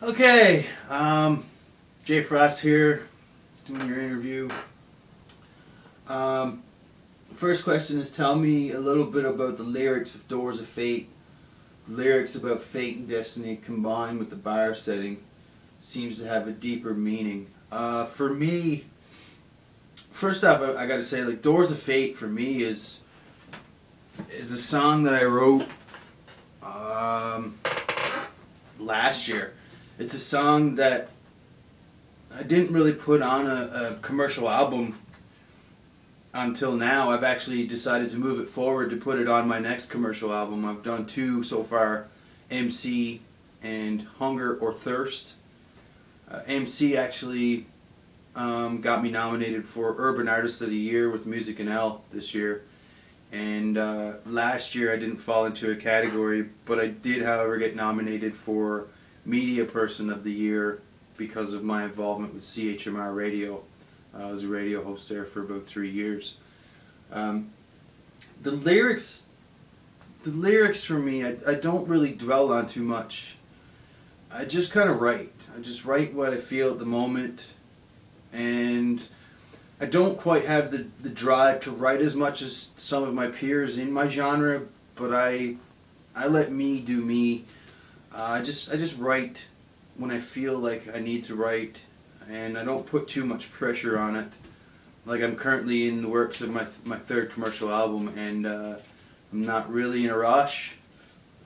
Okay, jfrost here, doing your interview. First question is, tell me a little bit about the lyrics of Doors of Fate. The lyrics about fate and destiny combined with the bar setting seems to have a deeper meaning. For me, first off, I gotta say, like, Doors of Fate for me is a song that I wrote last year. It's a song that I didn't really put on a commercial album until now. I've actually decided to move it forward to put it on my next commercial album. I've done two so far, MC and Hunger or Thirst. MC actually got me nominated for Urban Artist of the Year with Music and L this year. And last year I didn't fall into a category, but I did, however, get nominated for Media Person of the Year because of my involvement with CHMR Radio. I was a radio host there for about 3 years. The lyrics for me, I don't really dwell on too much. I just kind of write. I just write what I feel at the moment, and I don't quite have the drive to write as much as some of my peers in my genre, but I let me do me. I just write when I feel like I need to write, and I don't put too much pressure on it. Like, I'm currently in the works of my third commercial album, and I'm not really in a rush.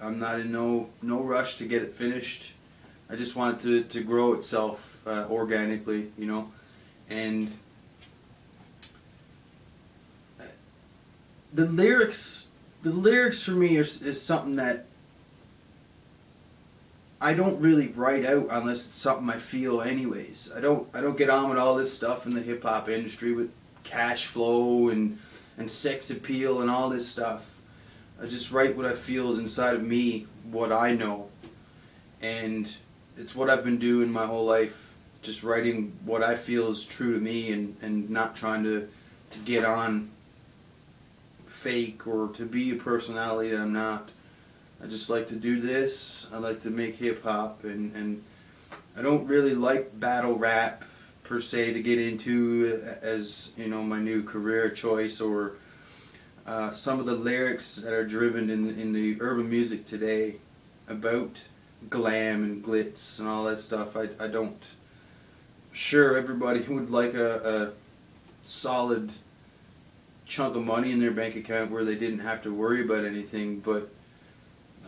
I'm not in no rush to get it finished. I just want it to grow itself organically, you know. And the lyrics for me is something that I don't really write out unless it's something I feel anyways. I don't get on with all this stuff in the hip hop industry with cash flow and sex appeal and all this stuff. I just write what I feel is inside of me, what I know. And it's what I've been doing my whole life, just writing what I feel is true to me, and not trying to get on fake or to be a personality that I'm not. I just like to do this. I like to make hip hop, and I don't really like battle rap per se to get into as, you know, my new career choice, or some of the lyrics that are driven in the urban music today about glam and glitz and all that stuff. I don't. Sure, everybody would like a solid chunk of money in their bank account where they didn't have to worry about anything, but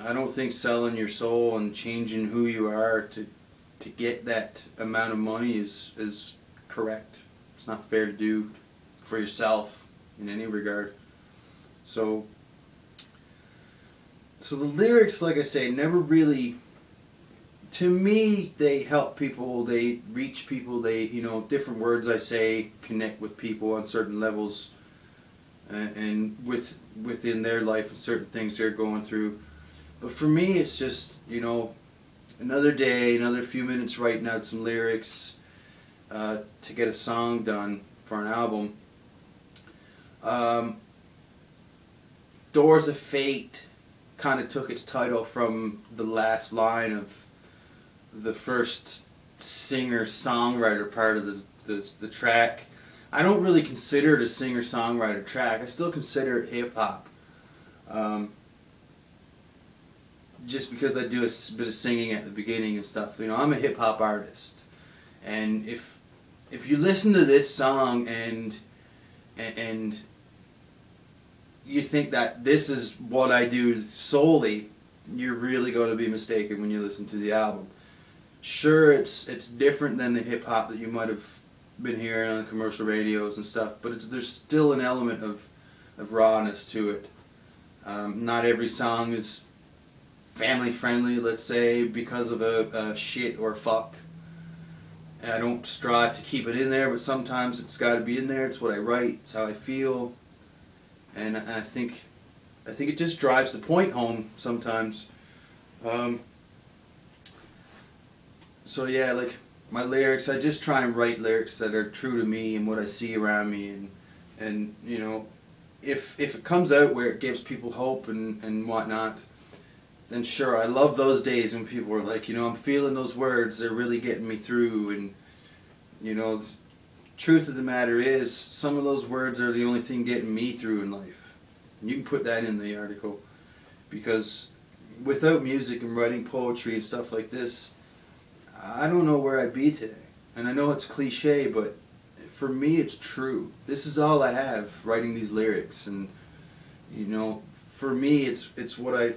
I don't think selling your soul and changing who you are to get that amount of money is correct. It's not fair to do for yourself in any regard. So the lyrics, like I say, never really, to me, they help people, they reach people, they, you know, different words I say connect with people on certain levels, and within their life and certain things they're going through. But for me, it's just, you know, another day, another few minutes writing out some lyrics to get a song done for an album. Doors of Fate kind of took its title from the last line of the first singer-songwriter part of the track. I don't really consider it a singer-songwriter track. I still consider it hip-hop. Just because I do a bit of singing at the beginning and stuff. You know, I'm a hip-hop artist. And if you listen to this song and you think that this is what I do solely, you're really going to be mistaken when you listen to the album. Sure, it's different than the hip-hop that you might have been hearing on commercial radios and stuff, but there's still an element of rawness to it. Not every song is family friendly, let's say, because of a shit or fuck. And I don't strive to keep it in there, but sometimes it's got to be in there. It's what I write, it's how I feel, and I think it just drives the point home sometimes. So yeah, like my lyrics, I just try and write lyrics that are true to me and what I see around me, and you know, if it comes out where it gives people hope and whatnot, And sure, I love those days when people were like, you know, I'm feeling those words, they're really getting me through. And, you know, the truth of the matter is, some of those words are the only thing getting me through in life. And you can put that in the article. Because without music and writing poetry and stuff like this, I don't know where I'd be today. And I know it's cliche, but for me it's true. This is all I have, writing these lyrics. And, you know, for me it's what I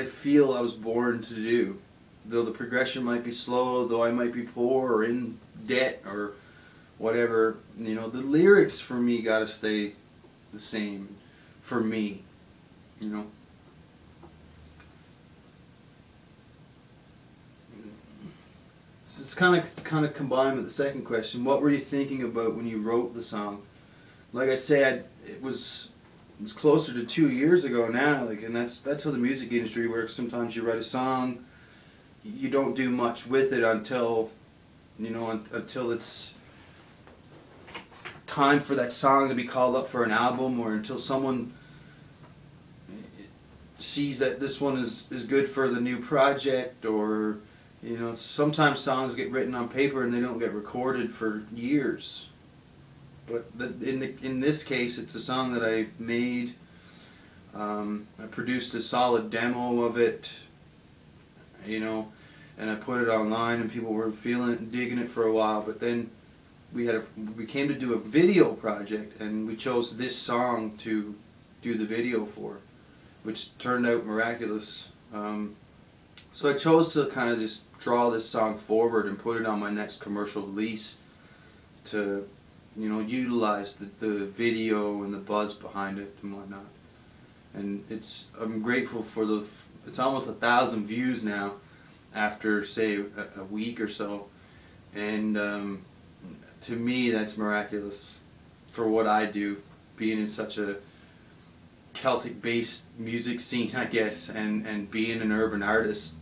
feel I was born to do. Though the progression might be slow, though I might be poor or in debt or whatever, you know, the lyrics for me gotta stay the same for me, you know. So it's kind of combined with the second question. What were you thinking about when you wrote the song? Like I said, it was closer to 2 years ago now. Like, and that's how the music industry works. Sometimes you write a song, you don't do much with it until, you know, until it's time for that song to be called up for an album, or until someone sees that this one is good for the new project. Or, you know, sometimes songs get written on paper and they don't get recorded for years. But in this case, it's a song that I made. I produced a solid demo of it, you know, and I put it online, and people were digging it for a while. But then we came to do a video project, and we chose this song to do the video for, which turned out miraculous. So I chose to kind of just draw this song forward and put it on my next commercial release to, you know, utilize the video and the buzz behind it and whatnot. And I'm grateful for it's almost 1,000 views now after, say, a week or so. And to me, that's miraculous for what I do, being in such a Celtic-based music scene, I guess, and being an urban artist,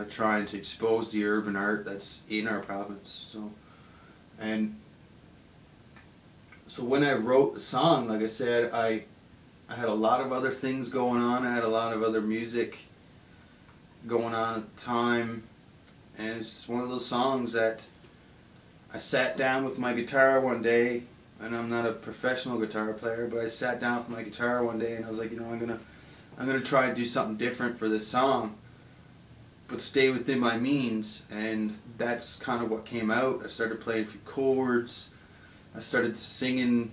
trying to expose the urban art that's in our province. So when I wrote the song, like I said, I had a lot of other things going on. I had a lot of other music going on at the time, and it's just one of those songs that I sat down with my guitar one day, and I'm not a professional guitar player, but I sat down with my guitar one day and I was like, you know, I'm gonna try to do something different for this song, but stay within my means. And that's kind of what came out. I started playing a few chords. I started singing,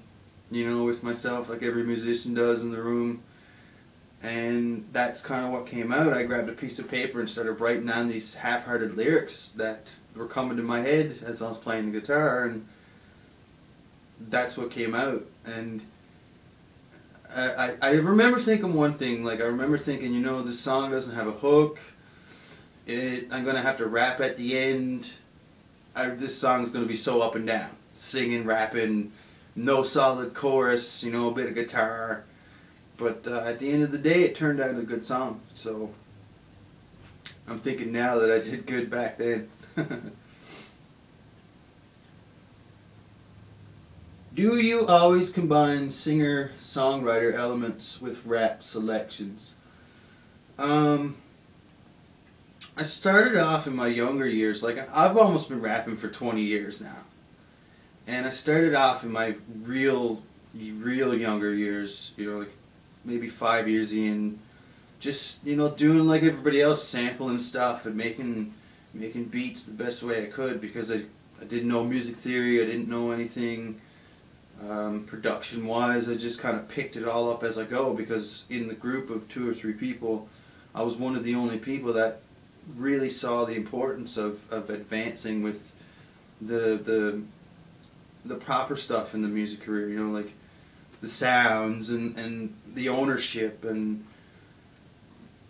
you know, with myself like every musician does in the room. And that's kind of what came out. I grabbed a piece of paper and started writing down these half-hearted lyrics that were coming to my head as I was playing the guitar, and that's what came out. And I remember thinking one thing, like I remember thinking, you know, this song doesn't have a hook. I'm going to have to rap at the end. This song's going to be so up and down. Singing, rapping, no solid chorus, you know, a bit of guitar. But at the end of the day, it turned out a good song. So I'm thinking now that I did good back then. Do you always combine singer-songwriter elements with rap selections? I started off in my younger years, like I've almost been rapping for 20 years now. And I started off in my real younger years, you know, like maybe 5 years in, just, you know, doing like everybody else, sampling stuff and making beats the best way I could, because I didn't know music theory, I didn't know anything production wise. I just kind of picked it all up as I go, because in the group of 2 or 3 people, I was one of the only people that really saw the importance of advancing with the proper stuff in the music career, you know, like the sounds and the ownership and,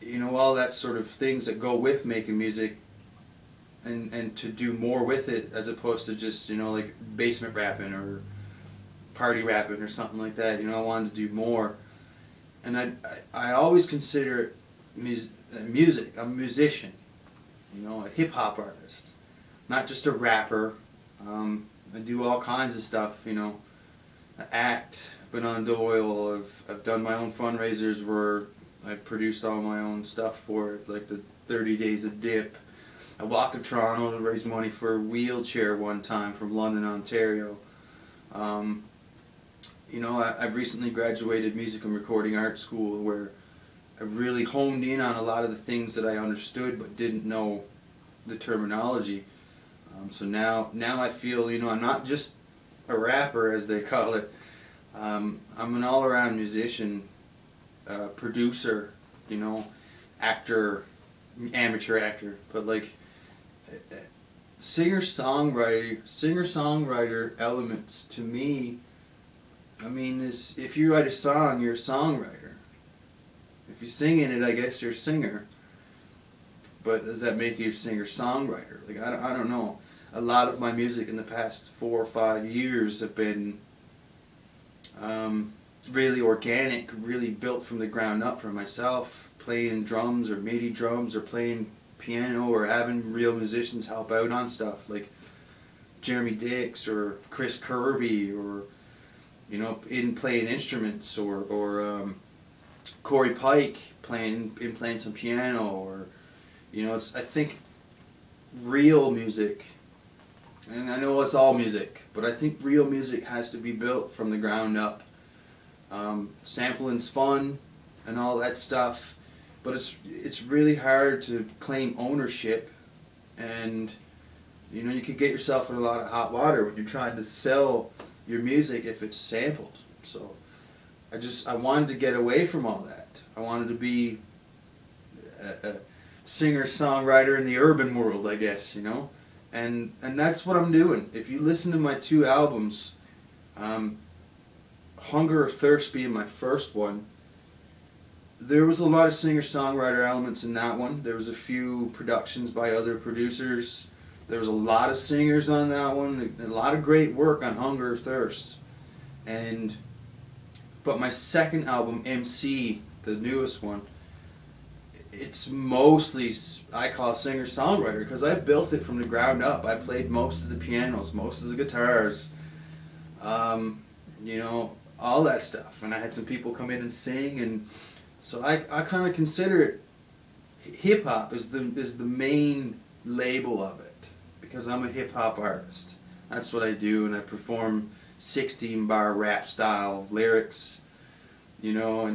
you know, all that sort of things that go with making music, and to do more with it as opposed to just, you know, like basement rapping or party rapping or something like that. You know, I wanted to do more, and I always consider it music. I'm a musician, you know, a hip-hop artist, not just a rapper. I do all kinds of stuff, you know. I act, been on Doyle, I've done my own fundraisers where I produced all my own stuff for it, like the 30 Days of Dip. I walked to Toronto to raise money for a wheelchair one time from London, Ontario. You know, I've recently graduated music and recording art school, where I really honed in on a lot of the things that I understood but didn't know the terminology. So now I feel, you know, I'm not just a rapper, as they call it. I'm an all-around musician, producer, you know, actor, amateur actor, but like singer-songwriter elements to me, I mean, is if you write a song, you're a songwriter. If you sing in it, I guess you're a singer. But does that make you a singer-songwriter? Like, I don't know. A lot of my music in the past 4 or 5 years have been really organic, really built from the ground up for myself, playing drums or MIDI drums or playing piano or having real musicians help out on stuff like Jeremy Dix or Chris Kirby, or, you know, playing instruments, or Corey Pike playing some piano, or, you know, it's, I think real music, and I know it's all music, but I think real music has to be built from the ground up. Sampling's fun and all that stuff, but it's really hard to claim ownership, and, you know, you could get yourself in a lot of hot water when you're trying to sell your music if it's sampled. So I wanted to get away from all that. I wanted to be a singer-songwriter in the urban world, I guess, you know, and that's what I'm doing. If you listen to my 2 albums, Hunger or Thirst being my first one, there was a lot of singer-songwriter elements in that one. There was a few productions by other producers. There was a lot of singers on that one. A lot of great work on Hunger or Thirst. But my second album, MC, the newest one, it's mostly, I call singer-songwriter, because I built it from the ground up. I played most of the pianos, most of the guitars, you know, all that stuff. And I had some people come in and sing, and so I kind of consider it, hip-hop is the main label of it, because I'm a hip-hop artist. That's what I do, and I perform 16-bar rap style lyrics, you know,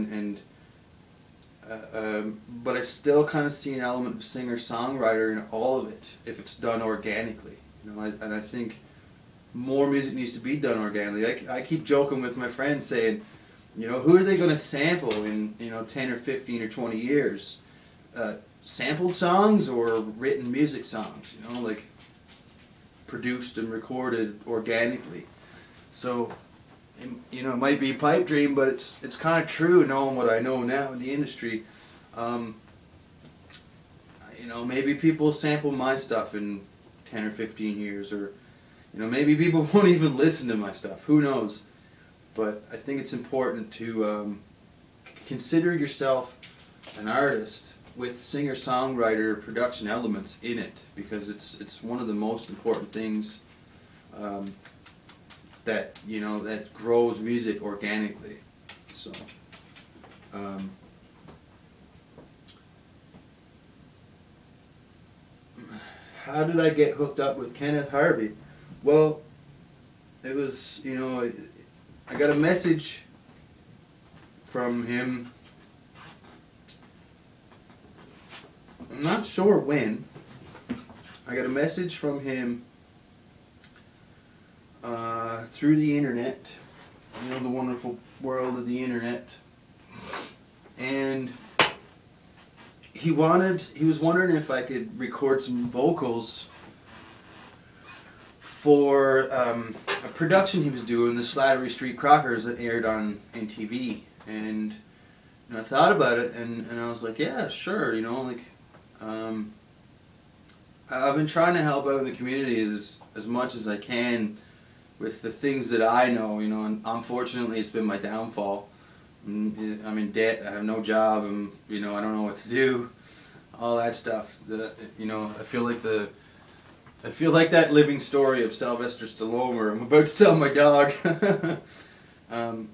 but I still kind of see an element of singer-songwriter in all of it if it's done organically, you know. And I think more music needs to be done organically. I keep joking with my friends saying, you know, who are they going to sample in, you know, 10 or 15 or 20 years? Sampled songs or written music songs, you know, like produced and recorded organically. So, you know, it might be a pipe dream, but it's kind of true knowing what I know now in the industry. You know, maybe people sample my stuff in 10 or 15 years, or, you know, maybe people won't even listen to my stuff. Who knows? But I think it's important to consider yourself an artist with singer-songwriter production elements in it, because it's one of the most important things that, you know, that grows music organically. So how did I get hooked up with Kenneth Harvey? Well, it was, you know, I got a message from him, I'm not sure when. I got a message from him through the internet, you know, the wonderful world of the internet, and he was wondering if I could record some vocals for a production he was doing, the Slattery Street Crockers, that aired on NTV. And I thought about it, and I was like, yeah, sure, you know, like, I've been trying to help out in the community as much as I can with the things that I know, you know, and unfortunately it's been my downfall. I'm in debt, I have no job, and, you know, I don't know what to do, all that stuff. You know, I feel like that living story of Sylvester Stallone where I'm about to sell my dog. But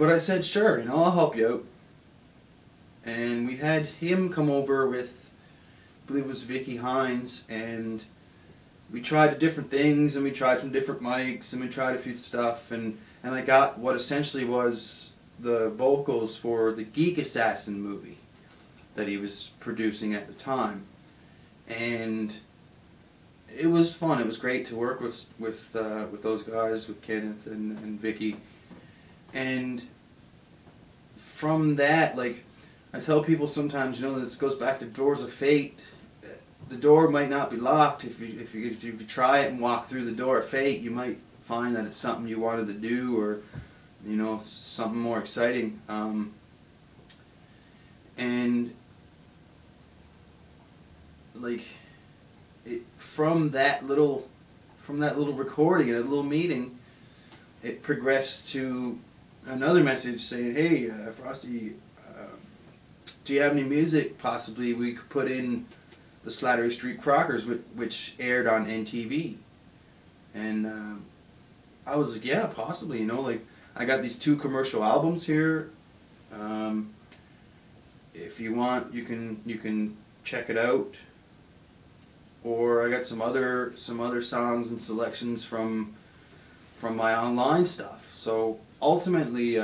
I said, sure, you know, I'll help you out. and we had him come over with, I believe it was Vicky Hines, and we tried different things, and we tried some different mics, and we tried a few stuff, and I got what essentially was the vocals for the Geek Assassin movie that he was producing at the time. And it was fun. It was great to work with those guys, with Kenneth and Vicky. And from that, like, I tell people sometimes, you know, this goes back to doors of fate. The door might not be locked. If you try it and walk through the door of fate, you might find that it's something you wanted to do, or, you know, something more exciting. And like, from that little recording and a little meeting, it progressed to another message saying, "Hey, Frosty, do you have any music possibly we could put in the Slattery Street Crockers, which aired on NTV?" And I was like, "Yeah, possibly. You know, like, I got these 2 commercial albums here. If you want, you can check it out. Or I got some other songs and selections from my online stuff." So ultimately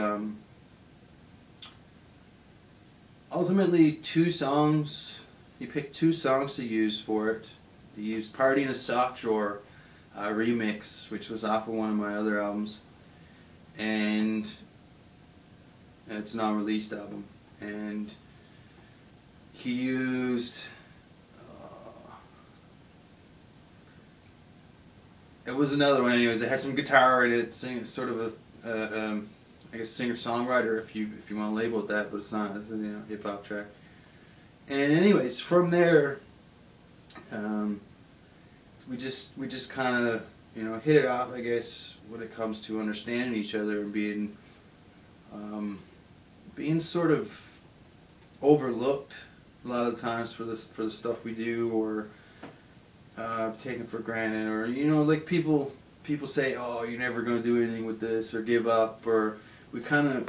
2 songs. He picked 2 songs to use for it. He used "Party in a Sock Drawer" remix, which was off of one of my other albums, and it's a non-released album. And he used it was another one, anyways. It had some guitar in it, sort of a I guess singer-songwriter, if you want to label it that, but it's not. It's a, you know, hip-hop track. And anyways, from there, we just kind of, you know, hit it off, I guess, when it comes to understanding each other and being sort of overlooked a lot of times for the stuff we do, or taken for granted, or, you know, like people say, "Oh, you're never going to do anything with this," or "give up," or we kind of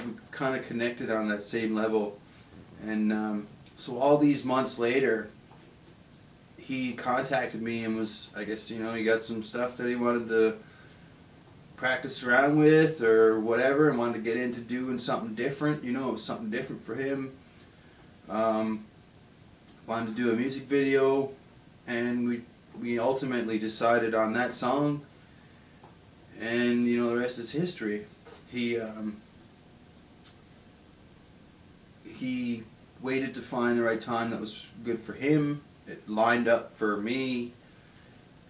connected on that same level. And so all these months later, he contacted me and was, I guess, you know, he got some stuff that he wanted to practice around with or whatever, and wanted to get into doing something different. You know, it was something different for him. Wanted to do a music video, and we ultimately decided on that song, and, you know, the rest is history. He waited to find the right time that was good for him. It lined up for me,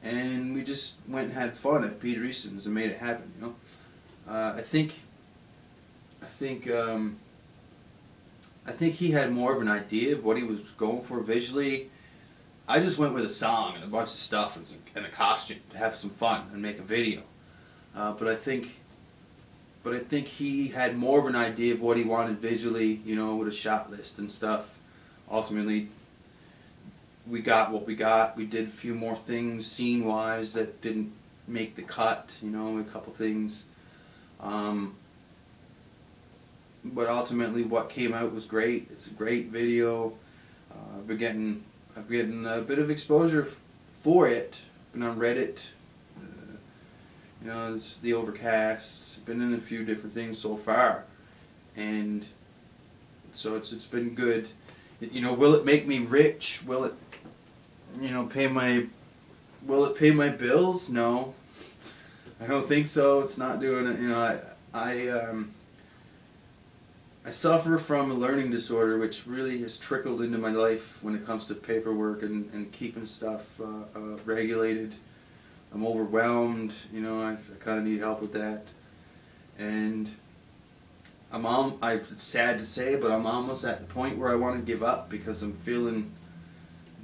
and we just went and had fun at Peter Easton's and made it happen. You know, I think he had more of an idea of what he was going for visually. I just went with a song and a bunch of stuff and a costume to have some fun and make a video. But I think he had more of an idea of what he wanted visually, you know, with a shot list and stuff. Ultimately, we got what we got. We did a few more things scene-wise that didn't make the cut, you know, a couple things. But ultimately, what came out was great. It's a great video. I've been getting a bit of exposure for it. Been on Reddit. You know, it's the Overcast. Been in a few different things so far, and so it's been good. You know, will it make me rich? Will it, you know, pay my bills? No, I don't think so. It's not doing it. You know, I suffer from a learning disorder, which really has trickled into my life when it comes to paperwork and keeping stuff regulated. I'm overwhelmed, you know, I kind of need help with that. And it's sad to say, but I'm almost at the point where I want to give up because I'm feeling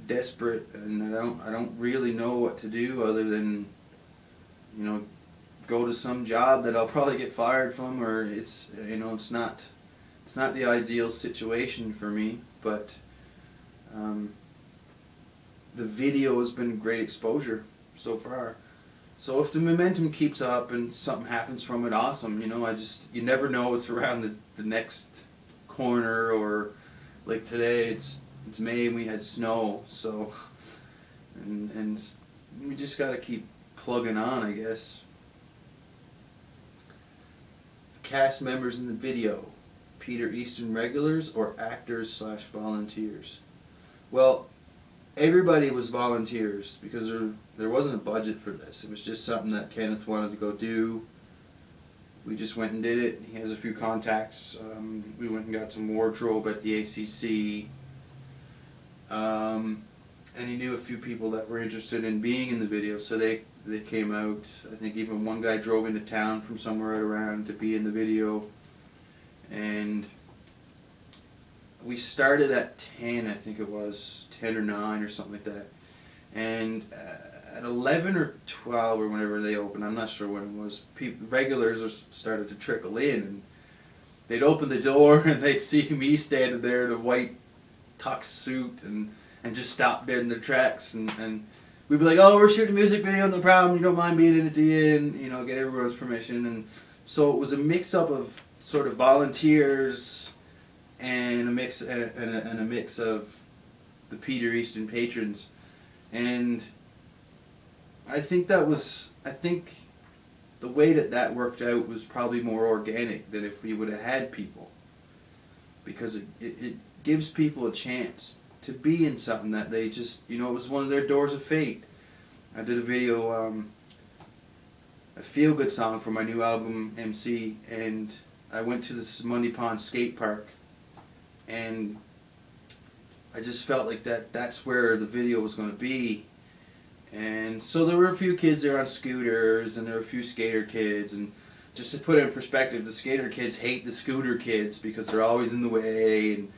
desperate, and I don't really know what to do other than, you know, go to some job that I'll probably get fired from, or it's, you know, it's not the ideal situation for me. But the video has been great exposure so far. So if the momentum keeps up and something happens from it, awesome. You know, you never know what's around the next corner, or like today it's May and we had snow, so and we just gotta keep plugging on, I guess. The cast members in the video: Peter Easton regulars or actors/volunteers? Well, everybody was volunteers because there wasn't a budget for this. It was just something that Kenneth wanted to go do. We just went and did it. He has a few contacts. We went and got some wardrobe at the ACC. And he knew a few people that were interested in being in the video, so they came out. I think even one guy drove into town from somewhere around to be in the video. And we started at 10, I think it was, 10 or 9 or something like that. And at 11 or 12 or whenever they opened, I'm not sure when it was, regulars started to trickle in, and they'd open the door and they'd see me standing there in a white tux suit and just stop dead in their tracks, and we'd be like, oh, we're shooting a music video, no problem, you don't mind being in it, do you? And, you know, get everyone's permission. And so it was a mix-up of sort of volunteers and a mix of the Peter Easton patrons. And I think the way that worked out was probably more organic than if we would have had people, because it gives people a chance to be in something that they just, you know, it was one of their doors of fate. I did a video, a feel-good song for my new album, MC, and I went to this Mundy Pond skate park, and I just felt like that's where the video was going to be. And so there were a few kids there on scooters, and there were a few skater kids, and just to put it in perspective, the skater kids hate the scooter kids because they're always in the way, and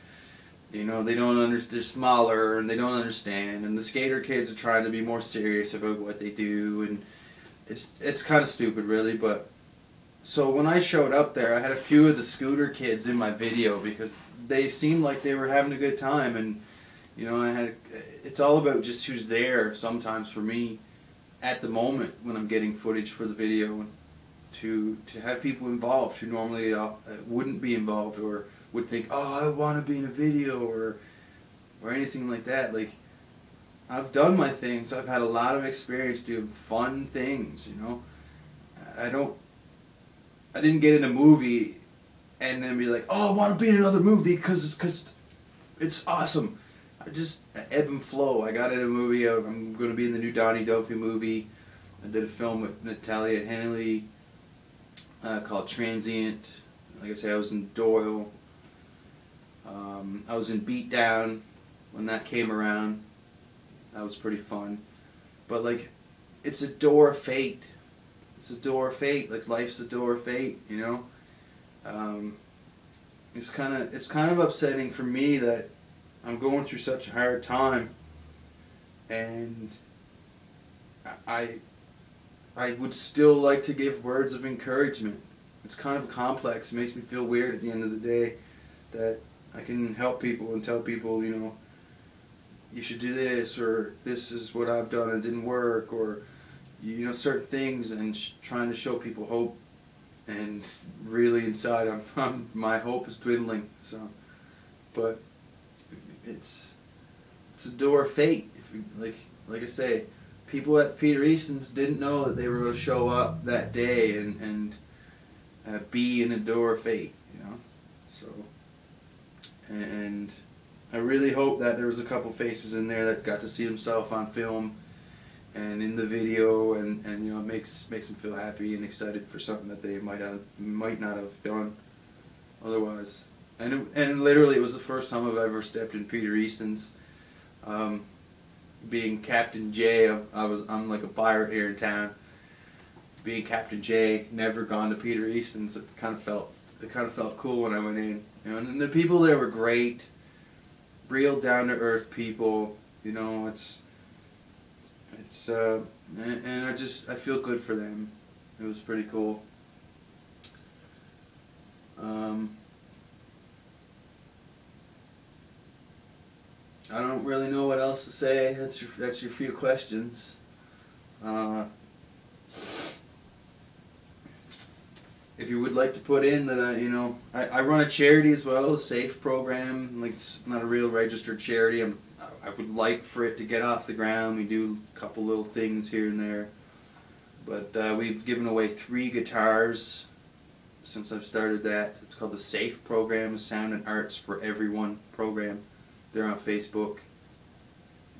you know, they don't understand, they're smaller and they don't understand, and the skater kids are trying to be more serious about what they do, and it's kind of stupid, really. But so when I showed up there, I had a few of the scooter kids in my video because they seemed like they were having a good time, and you know, it's all about just who's there sometimes for me at the moment when I'm getting footage for the video, to have people involved who normally wouldn't be involved or would think, oh, I want to be in a video or anything like that. Like, I've done my things. I've had a lot of experience doing fun things, you know. I didn't get in a movie and then be like, oh, I want to be in another movie because it's awesome. I just ebb and flow. I got in a movie. I'm going to be in the new Donnie Duffy movie. I did a film with Natalia Henley called Transient. Like I say, I was in Doyle. I was in Beatdown when that came around. That was pretty fun. But like, it's a door of fate. It's a door of fate. Like, life's a door of fate, you know. It's kind of upsetting for me that I'm going through such a hard time, and I would still like to give words of encouragement. It's kind of complex. It makes me feel weird at the end of the day that I can help people and tell people, you know, you should do this, or this is what I've done and it didn't work, or, you know, certain things, and trying to show people hope. And really inside, my hope is dwindling. So, but it's a door of fate. If you, like I say, people at Peter Easton's didn't know that they were going to show up that day and be in a door of fate, you know. So, and I really hope that there was a couple faces in there that got to see himself on film and in the video, and you know, it makes them feel happy and excited for something that they might not have done otherwise. And literally, it was the first time I've ever stepped in Peter Easton's. Being Captain J, I'm like a pirate here in town. Being Captain J, never gone to Peter Easton's. It kind of felt cool when I went in. You know, and the people there were great, real down to earth people. You know, and I feel good for them. It was pretty cool. I don't really know what else to say. That's your few questions. if you would like to put in that, you know, I run a charity as well, a SAFE program. Like, it's not a real registered charity. I would like for it to get off the ground. We do a couple little things here and there, but we've given away 3 guitars since I've started that. It's called the SAFE program, Sound and Arts for Everyone program. They're on Facebook,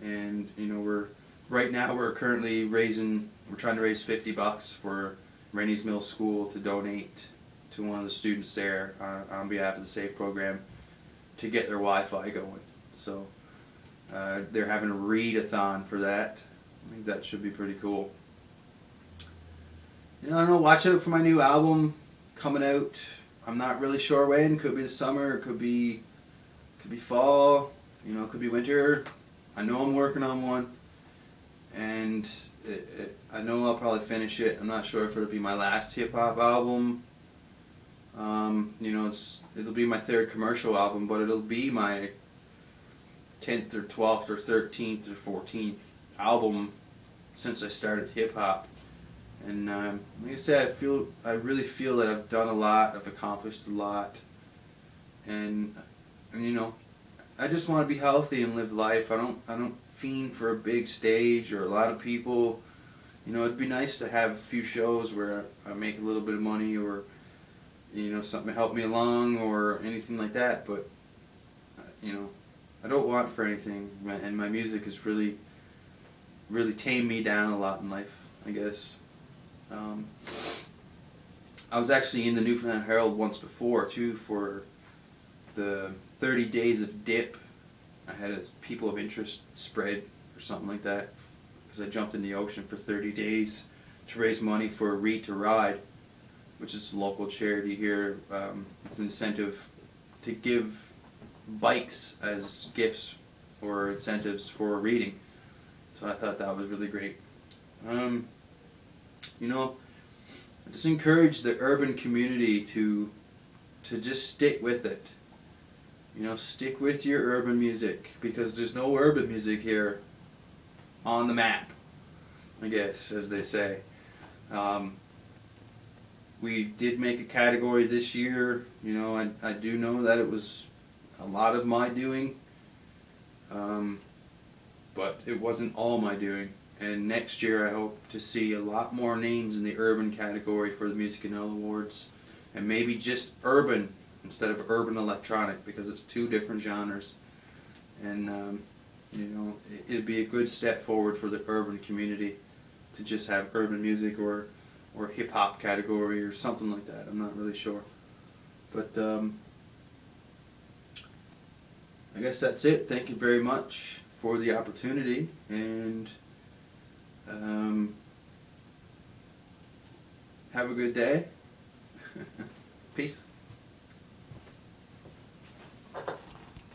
and you know, right now we're currently we're trying to raise $50 for Rennie's Mill School to donate to one of the students there on behalf of the SAFE program to get their Wi-Fi going. So they're having a read-a-thon for that. I think that should be pretty cool. You know, I don't know, watch out for my new album coming out. I'm not really sure when. Could be the summer, it could be fall, you know, it could be winter. I know I'm working on one, and I know I'll probably finish it. I'm not sure if it'll be my last hip-hop album. You know, it'll be my 3rd commercial album, but it'll be my 10th or 12th or 13th or 14th album since I started hip-hop. And like I said, I really feel that I've done a lot, I've accomplished a lot, and you know, I just want to be healthy and live life. I don't fiend for a big stage or a lot of people. You know, it'd be nice to have a few shows where I make a little bit of money, or you know, something to help me along or anything like that. But you know, I don't want for anything, and my music has really tamed me down a lot in life, I guess. I was actually in the Newfoundland Herald once before too, for the 30 days of dip. I had a people of interest spread or something like that, because I jumped in the ocean for 30 days to raise money for Read to Ride, which is a local charity here. It's an incentive to give bikes as gifts or incentives for reading. So I thought that was really great. You know, I just encourage the urban community to just stick with it. You know, stick with your urban music, because there's no urban music here on the map, I guess, as they say. We did make a category this year. You know, I do know that it was a lot of my doing, but it wasn't all my doing. And next year I hope to see a lot more names in the urban category for the Music and L Awards, and maybe just urban instead of urban electronic, because it's 2 different genres. And you know, it'd be a good step forward for the urban community to just have urban music or hip hop category or something like that. I'm not really sure, but I guess that's it. Thank you very much for the opportunity, and have a good day. Peace.